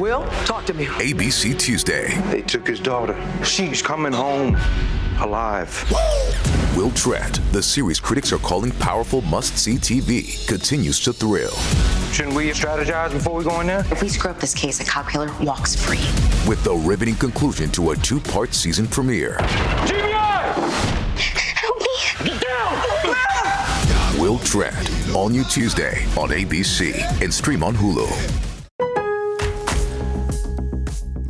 Will, talk to me. ABC Tuesday. They took his daughter. She's coming home alive. Will Trent, the series critics are calling powerful must-see TV, continues to thrill. Shouldn't we strategize before we go in there? If we screw up this case, a cop killer walks free. With the riveting conclusion to a 2-part season premiere. GBI! Help me! Get down! Will Trent, all new Tuesday on ABC and stream on Hulu.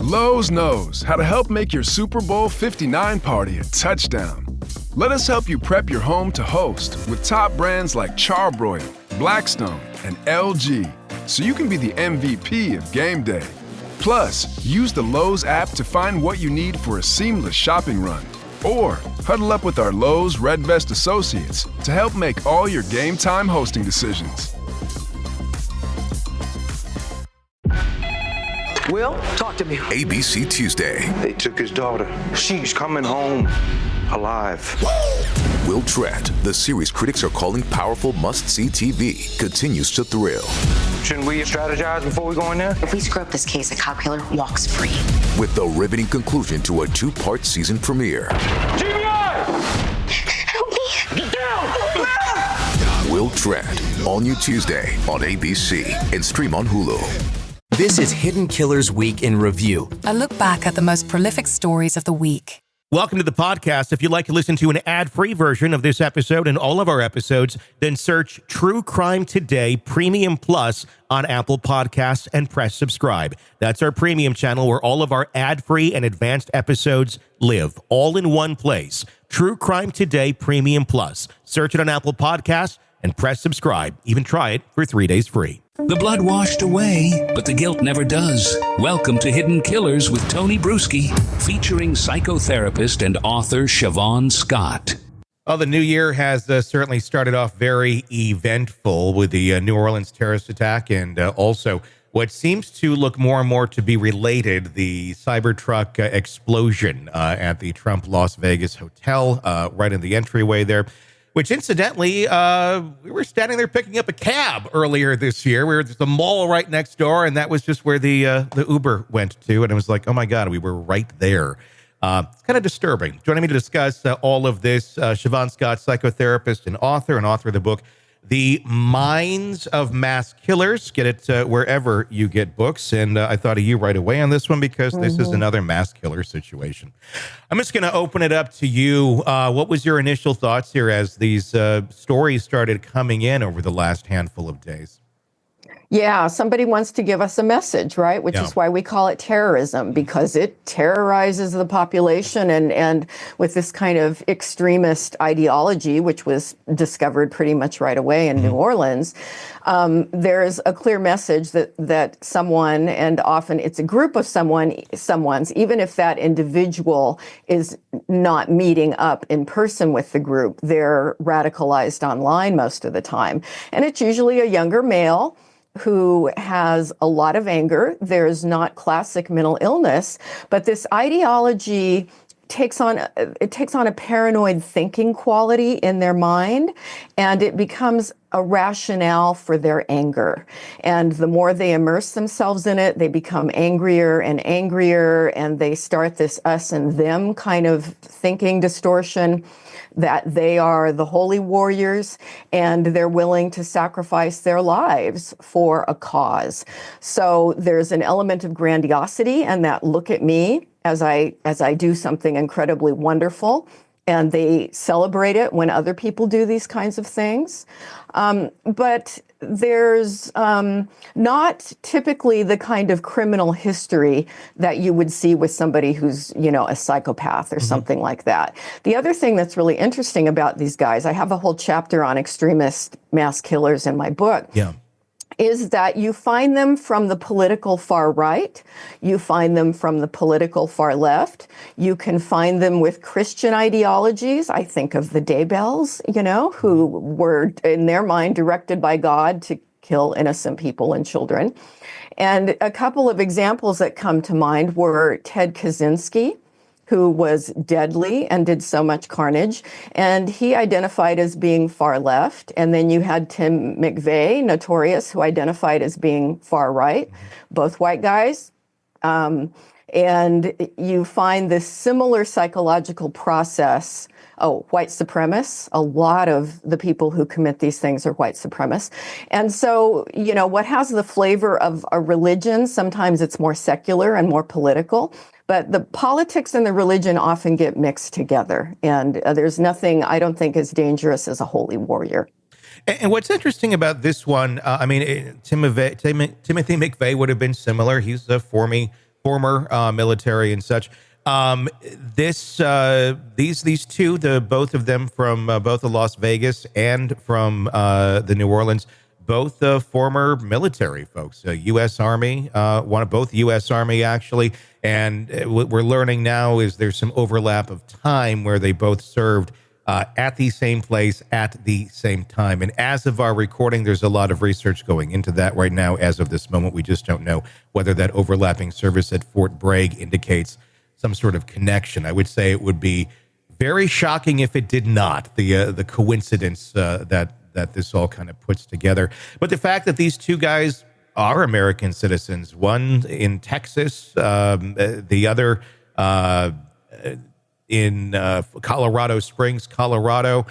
Lowe's knows how to help make your Super Bowl 59 party a touchdown. Let us help you prep your home to host with top brands like Charbroil, Blackstone, and LG, so you can be the MVP of game day. Plus, use the Lowe's app to find what you need for a seamless shopping run. Or huddle up with our Lowe's Red Vest associates to help make all your game time hosting decisions. Will, talk to me. ABC Tuesday. They took his daughter. She's coming home alive. Will Trent, the series critics are calling powerful must-see TV, continues to thrill. Shouldn't we strategize before we go in there? If we screw up this case, a cop killer walks free. With the riveting conclusion to a 2-part season premiere. GBI! Help me! Get down! Will Trent, all new Tuesday on ABC and stream on Hulu. This is Hidden Killers Week in Review. A look back at the most prolific stories of the week. Welcome to the podcast. If you'd like to listen to an ad-free version of this episode and all of our episodes, then search True Crime Today Premium Plus on Apple Podcasts and press subscribe. That's our premium channel where all of our ad-free and advanced episodes live, all in one place. True Crime Today Premium Plus. Search it on Apple Podcasts and press subscribe. Even try it for 3 days free. The blood washed away, but the guilt never does. Welcome to Hidden Killers with Tony Brueski, featuring psychotherapist and author Siobhan Scott. Well, the new year has certainly started off very eventful with the New Orleans terrorist attack and also what seems to look more and more to be related, the Cybertruck explosion at the Trump Las Vegas Hotel, right in the entryway there. Which, incidentally, we were standing there picking up a cab earlier this year. We were at the mall right next door, and that was just where the Uber went to. And it was like, oh, my God, we were right there. It's kind of disturbing. Joining me to discuss all of this, Siobhan Scott, psychotherapist and author of the book, The Minds of Mass Killers. Get it wherever you get books. And I thought of you right away on this one because this is another mass killer situation. I'm just going to open it up to you. What was your initial thoughts here as these stories started coming in over the last handful of days? Yeah, somebody wants to give us a message, right? Which is why we call it terrorism, because it terrorizes the population and with this kind of extremist ideology, which was discovered pretty much right away in New Orleans, there's a clear message that someone, and often it's a group of someone's, even if that individual is not meeting up in person with the group, they're radicalized online most of the time. And it's usually a younger male who has a lot of anger. There's not classic mental illness, but this ideology takes on a paranoid thinking quality in their mind, and it becomes a rationale for their anger. And the more they immerse themselves in it, they become angrier and angrier, and they start this us and them kind of thinking distortion, that they are the holy warriors and they're willing to sacrifice their lives for a cause. So there's an element of grandiosity and that look at me as I do something incredibly wonderful, and they celebrate it when other people do these kinds of things. But there's not typically the kind of criminal history that you would see with somebody who's, a psychopath or something like that. The other thing that's really interesting about these guys, I have a whole chapter on extremist mass killers in my book. Yeah. Is that you find them from the political far right, you find them from the political far left, you can find them with Christian ideologies. I think of the Daybells, who were, in their mind, directed by God to kill innocent people and children. And a couple of examples that come to mind were Ted Kaczynski, who was deadly and did so much carnage, and he identified as being far left. And then you had Tim McVeigh, notorious, who identified as being far right. Both white guys, And you find this similar psychological process. Oh, white supremacists. A lot of the people who commit these things are white supremacists. And so, what has the flavor of a religion, sometimes it's more secular and more political, but the politics and the religion often get mixed together. And there's nothing I don't think as dangerous as a holy warrior. And what's interesting about this one, Timothy McVeigh would have been similar. He's a former military and such. These two, both of them from both the Las Vegas and from the New Orleans, both former military folks, U.S. Army, both U.S. Army actually. And what we're learning now is there's some overlap of time where they both served at the same place at the same time. And as of our recording, there's a lot of research going into that right now. As of this moment, we just don't know whether that overlapping service at Fort Bragg indicates some sort of connection. I would say it would be very shocking if it did not, the coincidence that this all kind of puts together. But the fact that these two guys are American citizens, one in Texas, the other in Colorado Springs, Colorado,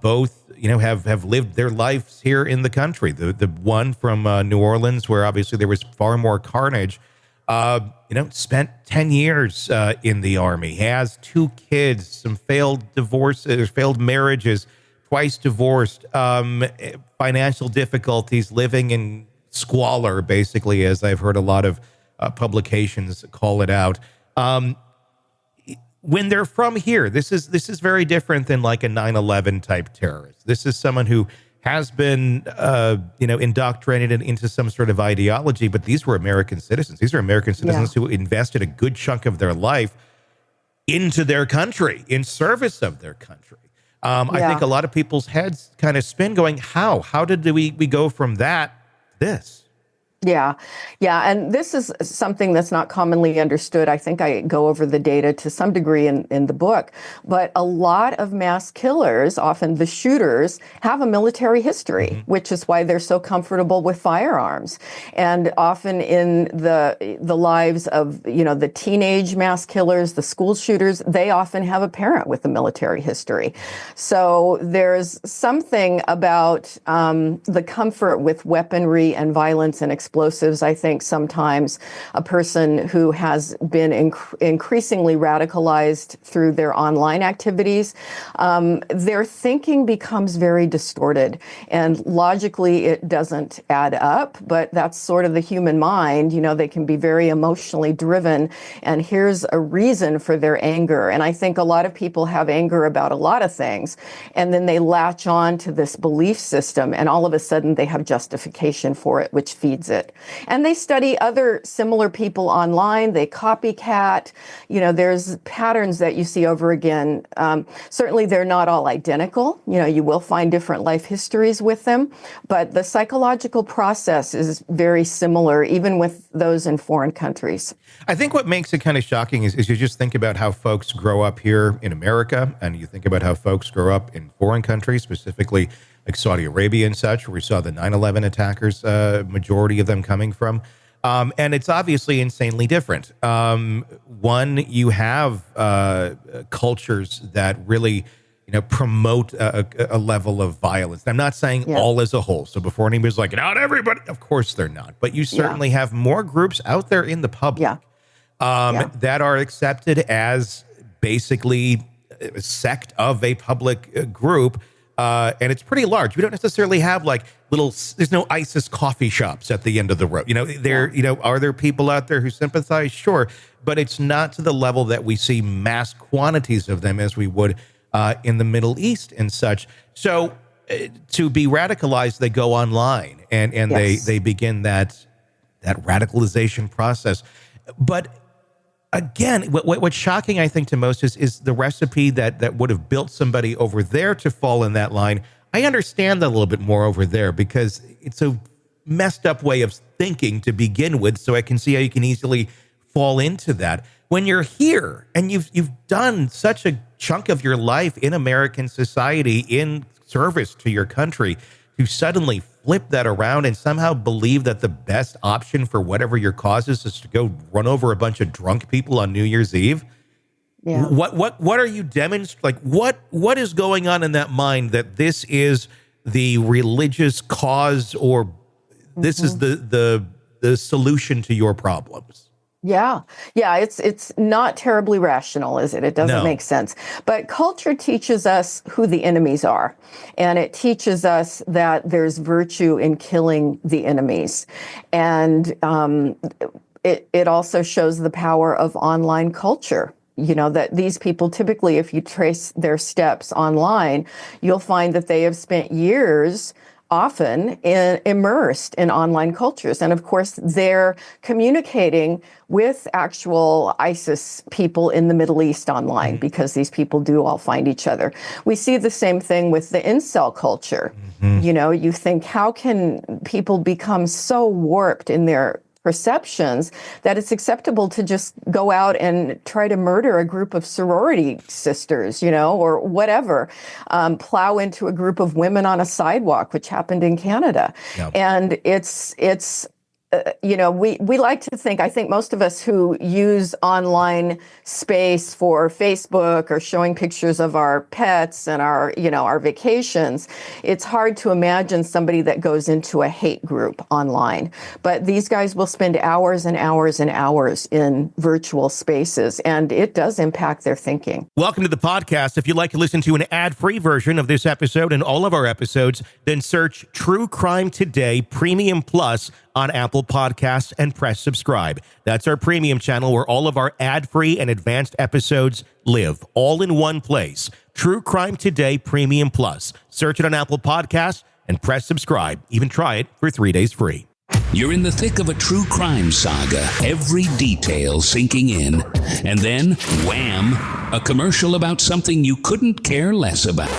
both have lived their lives here in the country. The one from New Orleans, where obviously there was far more carnage, spent 10 years in the Army, has 2 kids, some failed divorces, failed marriages, twice divorced, financial difficulties, living in squalor, basically, as I've heard a lot of publications call it out. When they're from here, this is very different than like a 9/11 type terrorist. This is someone who has been, indoctrinated into some sort of ideology, but these were American citizens. These are American citizens who invested a good chunk of their life into their country, in service of their country. I think a lot of people's heads kind of spin going, how did we go from that to this? Yeah. And this is something that's not commonly understood. I think I go over the data to some degree in the book, but a lot of mass killers, often the shooters, have a military history, which is why they're so comfortable with firearms. And often in the lives of, the teenage mass killers, the school shooters, they often have a parent with a military history. So there's something about the comfort with weaponry and violence and explosives. I think sometimes a person who has been increasingly radicalized through their online activities, their thinking becomes very distorted. And logically, it doesn't add up, but that's sort of the human mind. They can be very emotionally driven. And here's a reason for their anger. And I think a lot of people have anger about a lot of things. And then they latch on to this belief system. And all of a sudden, they have justification for it, which feeds it. And they study other similar people online. They copycat. There's patterns that you see over again. Certainly, they're not all identical. You will find different life histories with them. But the psychological process is very similar, even with those in foreign countries. I think what makes it kind of shocking is you just think about how folks grow up here in America, and you think about how folks grow up in foreign countries, specifically like Saudi Arabia and such, where we saw the 9/11 attackers, majority of them coming from. And it's obviously insanely different. One, you have cultures that really, promote a level of violence. I'm not saying all as a whole. So before anybody's like, not everybody, of course they're not. But you certainly have more groups out there in the public that are accepted as basically a sect of a public group. And it's pretty large. We don't necessarily have like there's no ISIS coffee shops at the end of the road. Are there people out there who sympathize? Sure. But it's not to the level that we see mass quantities of them as we would in the Middle East and such. So to be radicalized, they go online and they begin that radicalization process. But again, what's shocking, I think, to most is the recipe that would have built somebody over there to fall in that line. I understand that a little bit more over there because it's a messed up way of thinking to begin with, so I can see how you can easily fall into that. When you're here and you've done such a chunk of your life in American society in service to your country, to suddenly flip that around and somehow believe that the best option for whatever your cause is to go run over a bunch of drunk people on New Year's Eve? Yeah. What are you demonstrating? Like, what is going on in that mind that this is the religious cause, or this is the solution to your problems? Yeah. It's not terribly rational, is it? It doesn't make sense. But culture teaches us who the enemies are. And it teaches us that there's virtue in killing the enemies. And it also shows the power of online culture. You know, that these people typically, if you trace their steps online, you'll find that they have spent years often immersed in online cultures. And of course, they're communicating with actual ISIS people in the Middle East online, because these people do all find each other. We see the same thing with the incel culture. You know, you think, how can people become so warped in their perceptions that it's acceptable to just go out and try to murder a group of sorority sisters, you know, or whatever, plow into a group of women on a sidewalk, which happened in Canada. Yep. And it's you know, we like to think, I think most of us who use online space for Facebook or showing pictures of our pets and our, you know, our vacations, it's hard to imagine somebody that goes into a hate group online. But these guys will spend hours and hours and hours in virtual spaces, and it does impact their thinking. Welcome to the podcast. If you'd like to listen to an ad-free version of this episode and all of our episodes, then search True Crime Today Premium Plus on Apple Podcasts and press subscribe. That's our premium channel where all of our ad-free and advanced episodes live, all in one place. True Crime Today Premium Plus. Search it on Apple Podcasts and press subscribe. Even try it for 3 days free. You're in the thick of a true crime saga, every detail sinking in. And then, wham, a commercial about something you couldn't care less about.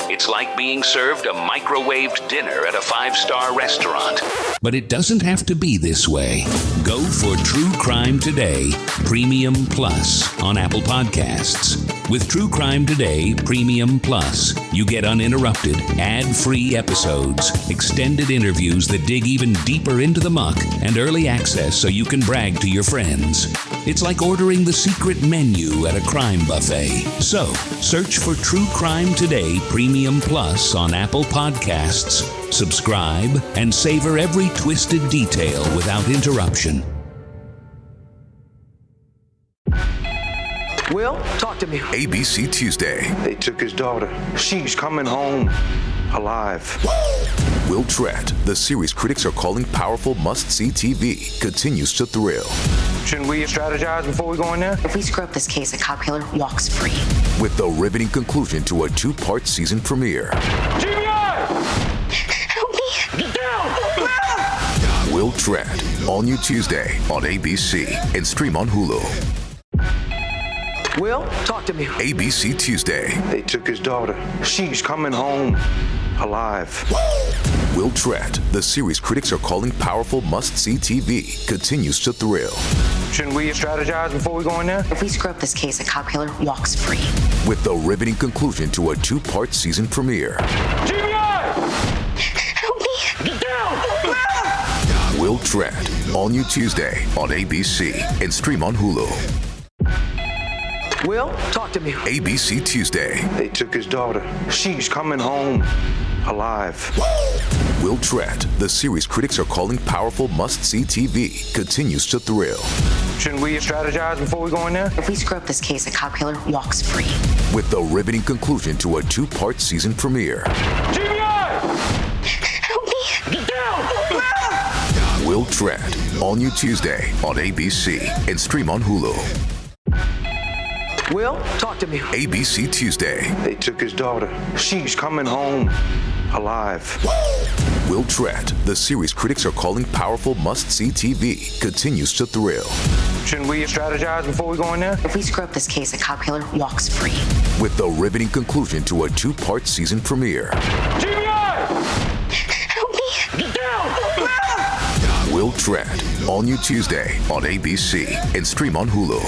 It's like being served a microwaved dinner at a 5-star restaurant. But it doesn't have to be this way. Go for True Crime Today Premium Plus on Apple Podcasts. With True Crime Today Premium Plus, you get uninterrupted, ad-free episodes, extended interviews that dig even deeper into the muck, and early access so you can brag to your friends. It's like ordering the secret menu at a crime buffet. So, search for True Crime Today Premium Plus on Apple Podcasts, subscribe, and savor every twisted detail without interruption. Will, talk to me. ABC Tuesday. They took his daughter. She's coming home alive. Will Tratt, the series critics are calling powerful must-see TV, continues to thrill. Shouldn't we strategize before we go in there? If we screw up this case, a cop killer walks free. With the riveting conclusion to a 2-part season premiere. GBI! Help me! Get down! Will Tratt, all new Tuesday on ABC and stream on Hulu. Will, talk to me. ABC Tuesday. They took his daughter. She's coming home alive. Will Tratt, the series critics are calling powerful must-see TV, continues to thrill. Shouldn't we strategize before we go in there? If we screw up this case, a cop killer walks free. With the riveting conclusion to a 2-part season premiere. GBI! Help me! Get down! Will Tratt, all new Tuesday on ABC and stream on Hulu. Will, talk to me. ABC Tuesday. They took his daughter. She's coming home alive. Will Tratt, the series critics are calling powerful must-see TV, continues to thrill. Shouldn't we strategize before we go in there? If we screw up this case, a cop killer walks free. With the riveting conclusion to a 2-part season premiere. GBI! Help me! Get down! Will Tratt, all new Tuesday on ABC and stream on Hulu. Will, talk to me. ABC Tuesday. They took his daughter. She's coming home alive. Will Tratt, the series critics are calling powerful must-see TV, continues to thrill. Shouldn't we strategize before we go in there? If we screw up this case, a cop killer walks free. With the riveting conclusion to a 2-part season premiere. GBI! Help me! Get down! Will Tratt, all new Tuesday on ABC and stream on Hulu.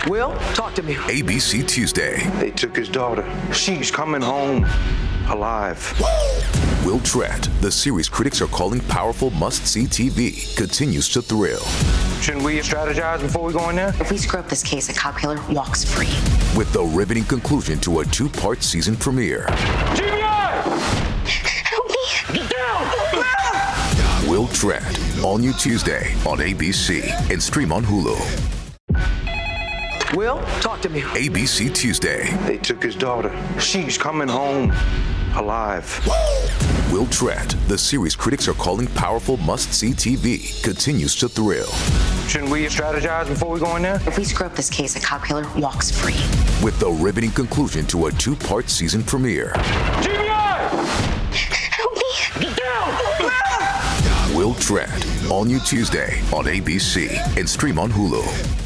Will, talk to me. ABC Tuesday. They took his daughter. She's coming home alive. Will Tratt, the series critics are calling powerful must-see TV, continues to thrill. Shouldn't we strategize before we go in there? If we screw up this case, a cop killer walks free. With the riveting conclusion to a 2-part season premiere. GBI! Help me! Get down! Will Tratt, all new Tuesday on ABC and stream on Hulu. Will, talk to me. ABC Tuesday. They took his daughter. She's coming home alive. Will Tratt, the series critics are calling powerful must-see TV, continues to thrill. Shouldn't we strategize before we go in there? If we screw up this case, a cop killer walks free. With the riveting conclusion to a 2-part season premiere. GBI! Help me! Get down! Will Tratt, all new Tuesday on ABC and stream on Hulu.